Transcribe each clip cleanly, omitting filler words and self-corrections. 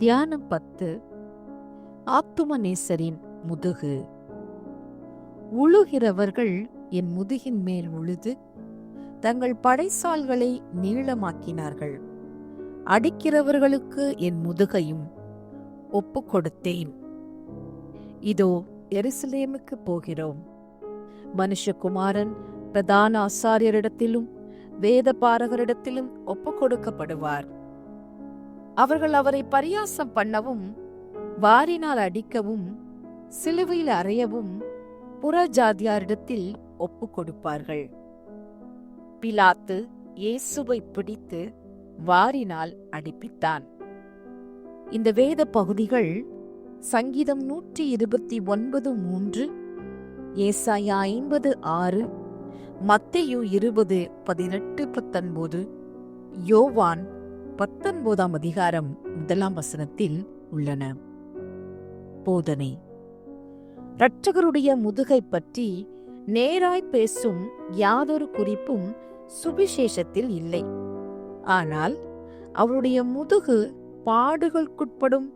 தியானம் 10. ஆத்துமநேசரின் முதுகு. உழுகிறவர்கள் என் முதுகின் மேல் உழுது தங்கள் படைசால்களை நீளமாக்கினார்கள். அடிக்கிறவர்களுக்கு என் முதுகையும் ஒப்புக் கொடுத்தேன். இதோ எருசலேமுக்கு போகிறோம். மனுஷகுமாரன் பிரதான ஆசாரியரிடத்திலும் வேத பாரகரிடத்திலும் ஒப்புக் கொடுக்கப்படுவார். அவர்கள் அவரை பரியாசம் பண்ணவும், வாரினால் அடிக்கவும், சிலுவையில் அறையவும் புறஜாதியாரிடத்தில் ஒப்புக் கொடுப்பார்கள். பிலாத்து இயேசுவை பிடித்து வாரினால் அடிப்பித்தான். இந்த வேத பகுதிகள் சங்கீதம் 129:3, ஏசாயா 50:6, மத்தேயு 20:18-19, யோவான் 19:1 உள்ளன. போதனை. இரட்சகருடைய முதுகை பற்றி நேராய் பேசும் யாதொரு குறிப்பும் சுவிசேஷத்தில் இல்லை. ஆனால் அவருடைய முதுகு பாடுகளுக்குட்படும்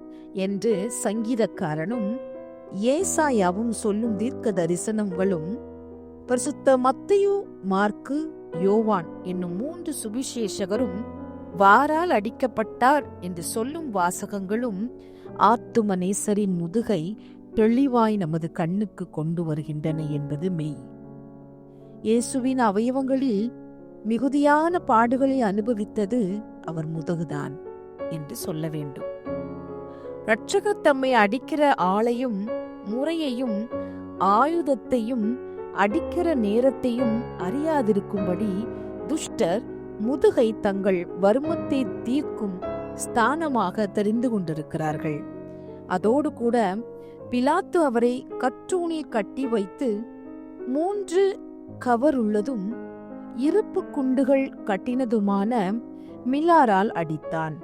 என்று சங்கீதக்காரனும் ஏசாயாவும் சொல்லும் தீர்க்க தரிசனங்களும் பரிசுத்த மத்தேயு, மாற்கு, யோவான் என்னும் 3 சுவிசேஷகரும் வாரால் அடிக்கப்பட்டார் என்று சொல்லும் வாசகங்களும் ஆத்துமநேசரின் முதுகை தெளிவாய் நமது கண்ணுக்கு கொண்டு வருகின்றன என்பது மெய். இயேசுவின் அவயவங்களில் மிகுதியான பாடுகளை அனுபவித்தது அவர் முதுகுதான் என்று சொல்ல வேண்டும். இரட்சகர் தம்மை அடிக்கிற ஆளையும் முறையையும் ஆயுதத்தையும் அடிக்கிற நேரத்தையும் அறியாதிருக்கும்படி துஷ்டர் முதுகை தங்கள் வருமத்தை தீர்க்கும் ஸ்தானமாக தெரிந்து கொண்டிருக்கிறார்கள். அதோடு கூட பிலாத்து அவரை கற்றூணில் கட்டி வைத்து 3 கவர் உள்ளதும் இருப்பு குண்டுகள் கட்டினதுமான மிலாரால் அடித்தான்.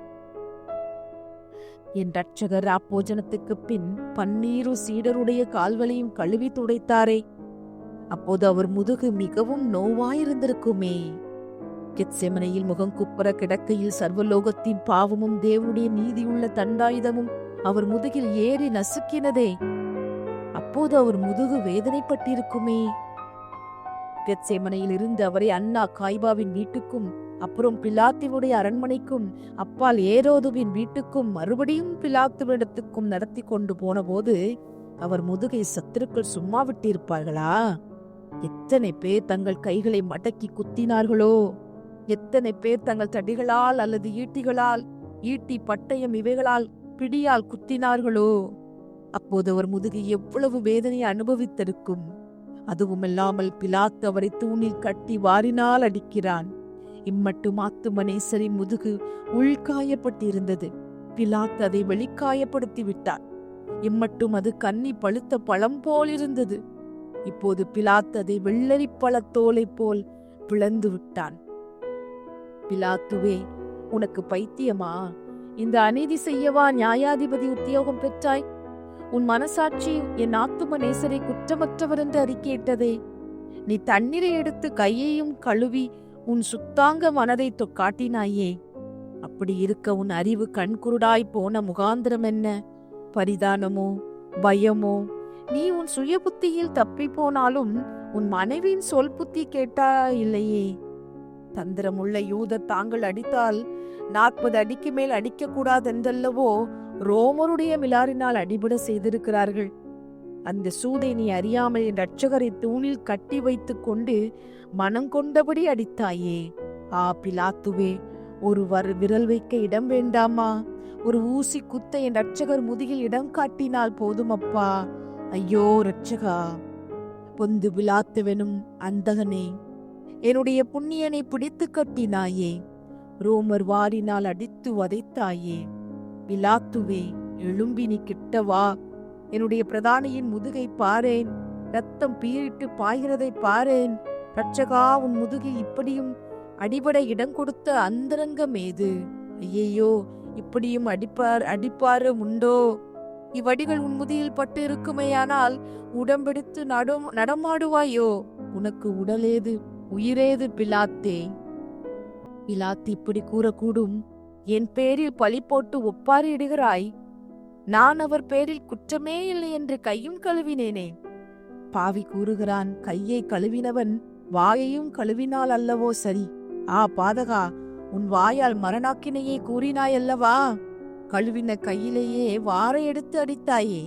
என் இரட்சகர் அப்போஜனத்துக்கு பின் 12 சீடருடைய கால்களையும் கழுவி துடைத்தாரே, அப்போது அவர் முதுகு மிகவும் நோவாயிருந்திருக்குமே. கெத்செமனையில் முகங்குப்புற கிடக்கையில் சர்வலோகத்தின் பாவமும் தேவனுடைய நீதியுள்ள தண்டாயுதமும் அவர் முதுகில் ஏறி நசுக்கினதே, அப்போது அவர் முதுகு வேதனைப்பட்டிருக்குமே. கெத்செமனையில் இருந்து அவரை அன்னா காய்பாவின் வீட்டுக்கும், அப்புறம் பிலாத்துவுடைய அரண்மனைக்கும், அப்பால் ஏரோதுவின் வீட்டுக்கும், மறுபடியும் பிலாத்துவிடத்துக்கும் நடத்தி கொண்டு போன போது அவர் முதுகை சத்துருக்கள் சும்மா விட்டிருப்பார்களா? எத்தனை பேர் தங்கள் கைகளை மடக்கி குத்தினார்களோ! எத்தனை பேர் தங்கள் தடிகளால் அல்லது ஈட்டிகளால், ஈட்டி, பட்டயம் இவைகளால், பிடியால் குத்தினார்களோ! அப்போது அவர் முதுகை எவ்வளவு வேதனை அனுபவித்திருக்கும். அதுவுமல்லாமல் பிலாத்து அவரை தூணில் கட்டி வாரினால் அடிக்கிறான். இம்மட்டும் ஆத்துமநேசரின் முதுகு உள்காயப்பட்டிருந்தது. பிலாத்து அதை வெளிக்காயப்படுத்தி விட்டார். இம்மட்டும் அது கன்னி பழுத்த பழம் போல் இருந்தது. இப்போது பிலாத்து அதை வெள்ளரி பழத்தோலை போல் பிளந்து விட்டான். பிலாத்துவே, உனக்கு பைத்தியமா? இந்த அநீதி செய்யவா நியாயாதிபதி உத்தியோகம் பெற்றாய்? உன் மனசாட்சி என் ஆத்துமநேசரை குற்றமற்றவர் என்று அறிக்கையிட்டதே. நீ தண்ணீரை எடுத்து கையையும் கழுவி உன் சுத்தாங்க மனதை காட்டினாயே. அப்படி இருக்க உன் அறிவு கண்குருடாய் போன முகாந்திரம் என்ன? பரிதானமோ, பயமோ? நீ உன் சுய புத்தியில் தப்பி போனாலும் உன் மனைவியின் சொல் புத்தி கேட்டா இல்லையே. தந்திரமுள்ள யூதர் தாங்கள் அடித்தால் 40 அடிக்கு மேல் அடிக்க கூடாதென்றல்லவோ ரோமருடைய மிலாரினால் அடிபட செய்திருக்கிறார்கள். அந்த சூதை நீ அறியாமல் என் இரட்சகரை தூணில் கட்டி வைத்துக் கொண்டு மனங்கொண்டபடி அடித்தாயே. பிலாத்துவே, ஒரு விரல் வைக்க இடம் வேண்டாமா? ஒரு ஊசி குத்த என் இரட்சகர் முதுகில் இடம் காட்டினால் போதுமப்பா. ஐயோ இரட்சகா! பொந்து பிலாத்துவெனும் அந்தகனே, என்னுடைய புண்ணியனை பிடித்து கட்டினாயே. ரோமர் வாரினால் அடித்து வதைத்தாயே. பிலாத்துவே, எழும்பி நீ கிட்ட வா. என்னுடைய பிரதானியின் முதுகை பாரேன். ரத்தம் பீரிட்டு பாய்கிறதை பாரேன். இரட்சகா, உன் முதுகில் இப்படியும் அடிபட இடம் கொடுத்த அந்தரங்கம் ஏது? ஐயையோ, இப்படியும் அடிப்பாரு உண்டோ? இவ்வடிகள் உன் முதுகில் பட்டு இருக்குமேயானால் உடம்பெடுத்து நடமாடுவாயோ? உனக்கு உடலேது, உயிரேது பிலாத்தே? பிலாத்து இப்படி கூறக்கூடும். என் பேரில் பழி போட்டு ஒப்பாரிடுகிறாய்? நான் அவர் பேரில் குற்றமே இல்லை என்று கையும் கழுவினேனே. பாவி கூறுகிறான், கையை கழுவினவன் வாயையும் கழுவினால் அல்லவோ சரி. பாதகா, உன் வாயால் மரணாக்கினையே கூறினாயல்லவா? கழுவின கையிலேயே வாரை எடுத்து அடித்தாயே.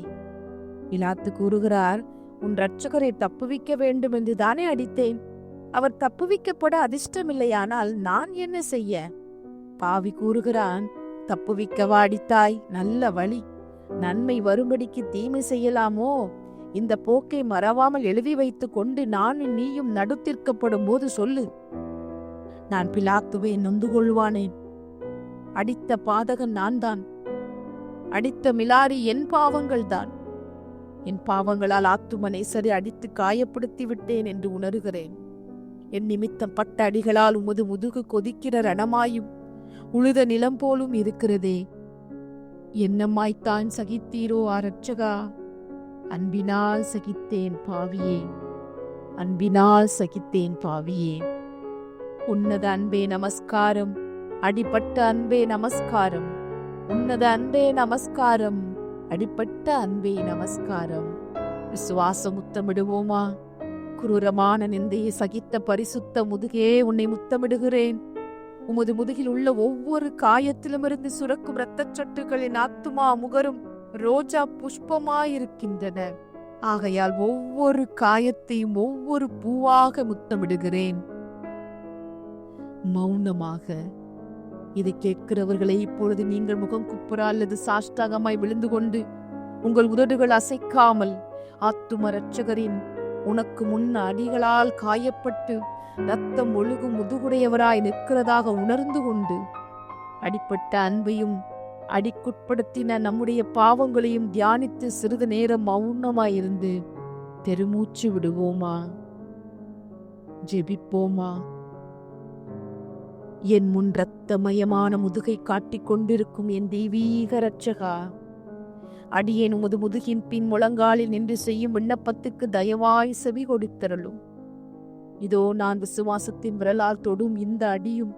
பிலாத்து கூறுகிறார், உன் இரட்சகரை தப்புவிக்க வேண்டும் என்று தானே அடித்தேன். அவர் தப்புவிக்கப்பட அதிர்ஷ்டமில்லையானால் நான் என்ன செய்ய? பாவி கூறுகிறான், தப்புவிக்கவா அடித்தாய்? நல்ல வழி. நன்மை வரும்படிக்கு தீமை செய்யலாமோ? இந்த போக்கை மறவாமல் எழுதி வைத்துக் கொண்டு நானும் நீயும் நடுத்திற்கப்படும் போது சொல்லு. நான் பிலாத்துவை நொந்து கொள்வானேன். அடித்த பாதகன் நான் தான். அடித்த மிலாரி என் பாவங்கள் தான். என் பாவங்களால் ஆத்தும நேசரை அடித்து காயப்படுத்தி விட்டேன் என்று உணர்கிறேன். என் நிமித்தம் பட்ட அடிகளால் உமது முதுகு கொதிக்கிற ரணமாயும் உழுத நிலம் போலும் இருக்கிறதே. என்னம்மாய்த்தான் சகித்தீரோ இரட்சகா? அன்பினால் சகித்தேன் பாவியே, அன்பினால் சகித்தேன் பாவியே. உன்னத அன்பே நமஸ்காரம், அடிபட்ட அன்பே நமஸ்காரம், உன்னத அன்பே நமஸ்காரம், அடிபட்ட அன்பே நமஸ்காரம். விசுவாச முத்தமிடுவோமா? குரூரமான நிந்தையை சகித்த பரிசுத்த முதுகே, உன்னை முத்தமிடுகிறேன். உமது முதுகில் உள்ள ஒவ்வொரு காயத்திலுமிருந்து சுரக்கும் இரத்தச் சொட்டுகளின் ஆத்துமா முகரும் ரோஜா புஷ்பமாயிருக்கின்றன. ஆகையால் ஒவ்வொரு காயத்தையும் ஒவ்வொரு பூவாக முத்தமிடுகிறேன். மௌனமாக இதை கேட்கிறவர்களை இப்பொழுது நீங்கள் முகம் குப்புற அல்லது சாஷ்டாகமாய் விழுந்து கொண்டு உங்கள் உதடுகள் அசைக்காமல் ஆத்தும இரட்சகரின் உனக்கு முன் அடிகளால் காயப்பட்டு ரத்தம் ஒழுகும் முதுகுடையவராய் நிற்கிறதாக உணர்ந்து கொண்டு அடிப்பட்ட அன்பையும் அடிக்குட்படுத்தின நம்முடைய பாவங்களையும் தியானித்து சிறிது நேரம் மௌனமாயிருந்து தெருமூச்சு விடுவோமா? ஜெபிப்போமா? என் முன் இரத்தமயமான முதுகை காட்டிக் கொண்டிருக்கும் என் தெய்வீக இரட்சகா, அடியேன் உமது முதுகின் பின் முழங்காலில் நின்று செய்யும் விண்ணப்பத்துக்கு தயவாய் செவி கொடுத்தருளும். இதோ நான் விசுவாசத்தின் விரலால் தொடும் இந்த அடியும்,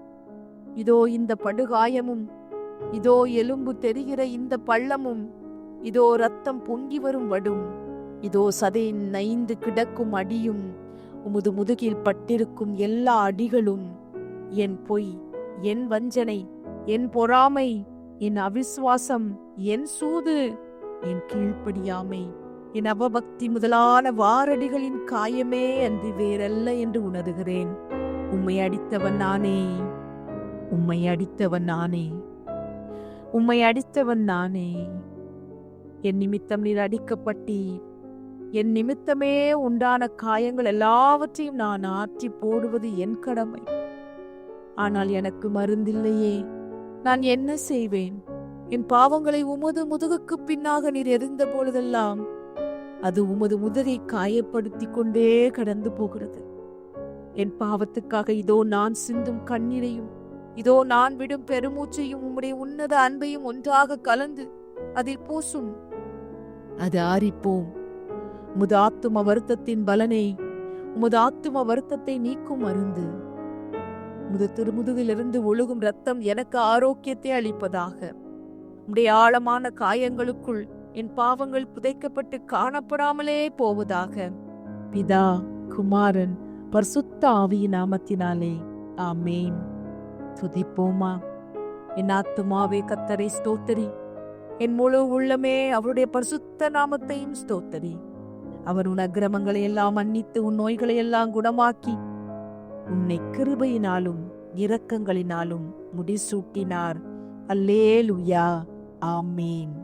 இதோ இந்த படுகாயமும், இதோ எலும்பு தெரிகிற இந்த பள்ளமும், இதோ ரத்தம் பொங்கி வரும் வடும், இதோ சதை நைந்து கிடக்கும் அடியும், உமது முதுகில் பட்டிருக்கும் எல்லா அடிகளும் என் பொய், என் வஞ்சனை, என் பொறாமை, என் அவிசுவாசம், என் சூது, என் கீழ்ப்படியாமை, என் அவபக்தி முதலான வாரடிகளின் காயமே அன்றி வேறல்ல என்று உணர்கிறேன். உம்மை அடித்தவன் நானே, உம்மை அடித்தவன் நானே, உம்மை அடித்தவன் நானே. என் நிமித்தம் நீர் அடிக்கப்பட்டீர். என் நிமித்தமே உண்டான காயங்கள் எல்லாவற்றையும் நான் ஆற்றி போடுவது என் கடமை. ஆனால் எனக்கு மருந்தில்லையே. நான் என்ன செய்வேன்? என் பாவங்களை உமது முதுகுக்கு பின்னாக நீர் எறிந்த பொழுதெல்லாம் அது உமது முதுகை காயப்படுத்தி கொண்டே கடந்து போகிறது. என் பாவத்துக்காக இதோ நான் சிந்தும் கண்ணீரையும், இதோ நான் விடும் பெருமூச்சையும் உம்முடைய உன்னத அன்பையும் ஒன்றாக கலந்து அதில் பூசும். அது ஆரிப்போம். உமது ஆத்தும வருத்தத்தின் பலனை, உமது ஆத்தும வருத்தத்தை நீக்கும் மருந்து. உமது திருமுதுகிலிருந்து ஒழுகும் ரத்தம் எனக்கு ஆரோக்கியத்தை அளிப்பதாக. உம்முடைய ஆழமான காயங்களுக்குள் என் பாவங்கள் புதைக்கப்பட்டு காணப்படாமலே போவதாக. பிதா, குமாரன், பரிசுத்த ஆவியின் நாமத்தினாலே ஆமேன். துதிப்போமா? என் ஆத்துமாவே கர்த்தரை ஸ்தோத்திரி, என் முழு உள்ளமே அவருடைய பரிசுத்த நாமத்தையும் ஸ்தோத்திரி. அவர் உன் அக்கிரமங்களை எல்லாம் மன்னித்து உன் நோய்களை எல்லாம் குணமாக்கி உன்னை கிருபையினாலும் இரக்கங்களினாலும் முடிசூட்டினார். அல்லேலூயா, ஆமேன்.